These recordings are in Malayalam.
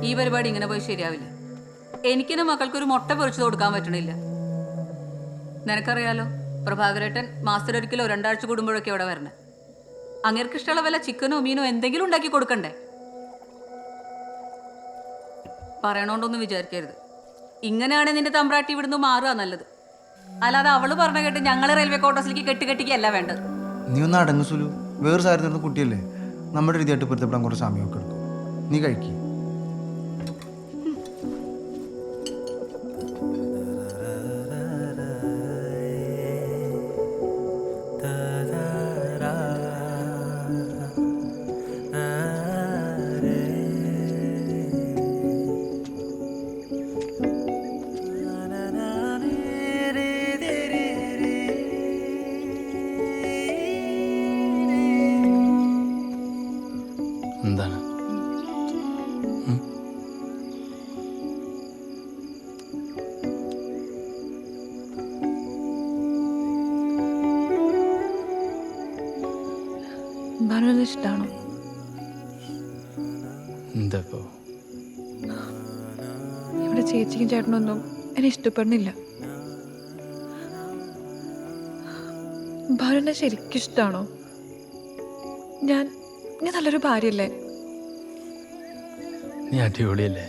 ഈ പരിപാടി ഇങ്ങനെ പോയി ശരിയാവില്ല. എനിക്കെന്നെ മക്കൾക്കൊരു മുട്ട പൊരിച്ചു കൊടുക്കാൻ പറ്റണില്ല. നിനക്കറിയാലോ, പ്രഭാകരേട്ടൻ മാസത്തിലൊരിക്കലോ 2 ആഴ്ച കൂടുമ്പോഴൊക്കെ ഇവിടെ വരണേ. അങ്ങേർക്ക് ഇഷ്ടമുള്ള വല്ല ചിക്കനോ മീനോ എന്തെങ്കിലും ഉണ്ടാക്കി കൊടുക്കണ്ടേ? പറയണോണ്ടൊന്നും വിചാരിക്കരുത്. ഇങ്ങനെയാണെങ്കിൽ നിന്റെ തമ്പ്രാട്ടി ഇവിടുന്ന് മാറുക നല്ലത്. അല്ലാതെ അവള് പറഞ്ഞ കേട്ട് ഞങ്ങളെ റെയിൽവേ ക്വാർട്ടേഴ്സിലേക്ക് കെട്ടിക്കല്ല വേണ്ടത്. നീ ഒന്ന് അടങ്ങു സുലു. വേറെ സാരി തരുന്ന കുട്ടിയല്ലേ, നമ്മുടെ രീതിയായിട്ട് പൊരുത്തപ്പെടാൻ കുറച്ച് സമയമൊക്കെ എടുക്കും. നീ കഴിക്കും. എന്താണ്? ഭാനുവിന് ഇഷ്ടമാണോ? എന്താ ഇവിടെ ചേച്ചിക്കും ചേട്ടനൊന്നും എന്നെ ഇഷ്ടപ്പെടുന്നില്ല. ഭാനുവിനെ ശരിക്കും ഇഷ്ടമാണോ? ഞാൻ നല്ലൊരു ഭാര്യയല്ലേ? നീ അടിപൊളിയല്ലേ?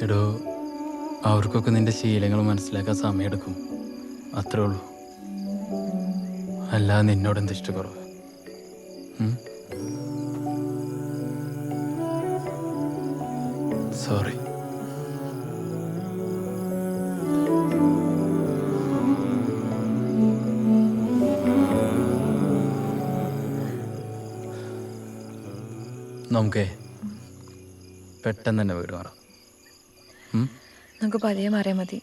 എടോ, അവർക്കൊക്കെ നിന്റെ ശീലങ്ങൾ മനസ്സിലാക്കാൻ സമയമെടുക്കും, അത്രേ ഉള്ളൂ. അല്ലാതെ നിന്നോട് എന്ത് ഇഷ്ടക്കുറവ്? സോറി. നമുക്കേ പെട്ടെന്ന് തന്നെ വീട് മാറാം. നമുക്ക് പതിയെ മാറിയാൽ മതി.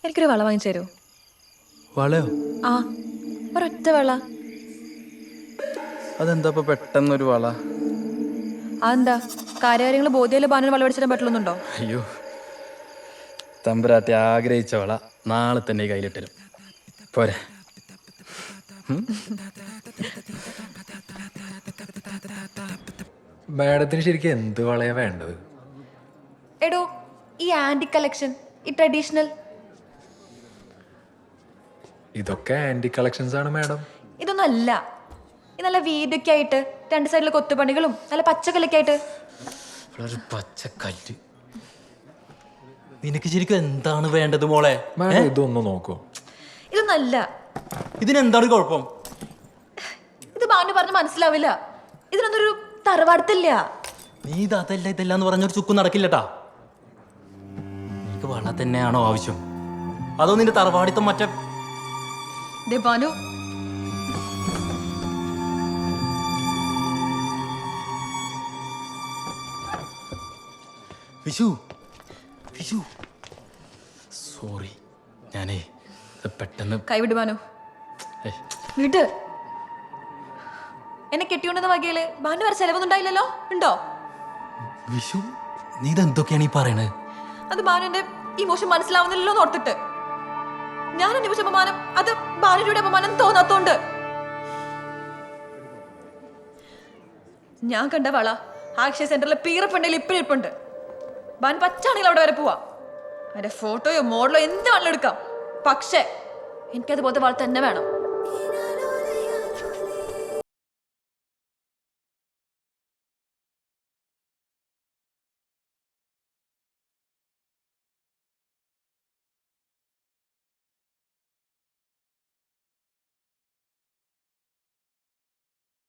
എനിക്കൊരു വള വാങ്ങിച്ചു തരുമോ? വളയോ? ആ, ഒരൊറ്റ വള. അതെന്താ ഇപ്പൊ പെട്ടെന്നൊരു വള? അതെന്താ, കാര്യങ്ങൾ ബോധ്യയില് ബാനർ വള മേടിച്ചിടാൻ പറ്റുന്നുണ്ടോ? അയ്യോ, തമ്പുരാട്ടി ആഗ്രഹിച്ച വള നാളെ തന്നെ കയ്യിലിട്ടരും പോരെ? മാഡത്തിന് ശരിക്കും എന്ത് വളയാ വേണ്ടത്? എടോ, ഈ ആന്റി കളക്ഷൻ, ഈ ട്രഡീഷണൽ. ഇതൊക്കെ ആന്റി കളക്ഷൻസ് ആണ് മാഡം. ഇതൊന്നും അല്ല. ഈ നല്ല വീതിയൊക്കെ ആയിട്ട് 2 സൈഡിലെ കൊത്തുപണികളും നല്ല പച്ചക്കല്ലൊക്കെ ആയിട്ട്. പച്ചക്കല്ല്. നിനക്ക് ശരിക്കും എന്താണ് വേണ്ടത് മോളെ? മാഡം ഇതൊന്ന് നോക്കൂ. ഇതൊന്നും അല്ല. ഇതിനെന്താണ് കുഴപ്പം? ഇത് ബാനു പറഞ്ഞ് മനസ്സിലാവില്ല. ഇതിനൊന്നൊരു തറവാടത്തില്ല. നീ അതല്ല ഇതല്ല എന്ന് പറഞ്ഞൊരു ചുക്കും നടക്കില്ലട്ടാ. നിനക്ക് വള തന്നെയാണോ ആവശ്യം, അതോ നിന്റെ തറവാടിത്തം മറ്റേ? ബാനു, വിശു വിശു സോറി, ഞാനേ പെട്ടെന്ന്. കൈവിട് ബാനു, വിട്. എന്നെ കെട്ടിക്കൊണ്ടെന്ന വകയില് ബാനു വരെ ചെലവൊന്നും ഉണ്ടായില്ലല്ലോ? ഉണ്ടോ? വിശു, നീ ഇതെന്തൊക്കെയാണ് ഈ പറയണത്? അത് ബാനുവിന്റെ ഇമോഷൻ മനസ്സിലാവുന്നില്ലല്ലോ എന്ന് ഓർത്തിട്ട്. ഞാൻ അനുഭവിച്ച അപമാനം അത് ബാനുവിന്റെ അപമാനം തോന്നാത്തോണ്ട്. ഞാൻ കണ്ട വള ആക്ഷയ സെന്ററിലെ പീറപ്പണ്ടയിൽ ഇപ്പഴും ഇരിപ്പുണ്ട്. ബാൻ പച്ചാണെങ്കിൽ അവിടെ വരെ പോവാ. അതിന്റെ ഫോട്ടോയോ മോഡലോ എന്ത് വേണമെങ്കിലും എടുക്കാം. പക്ഷേ എനിക്കതുപോലത്തെ വള തന്നെ വേണം.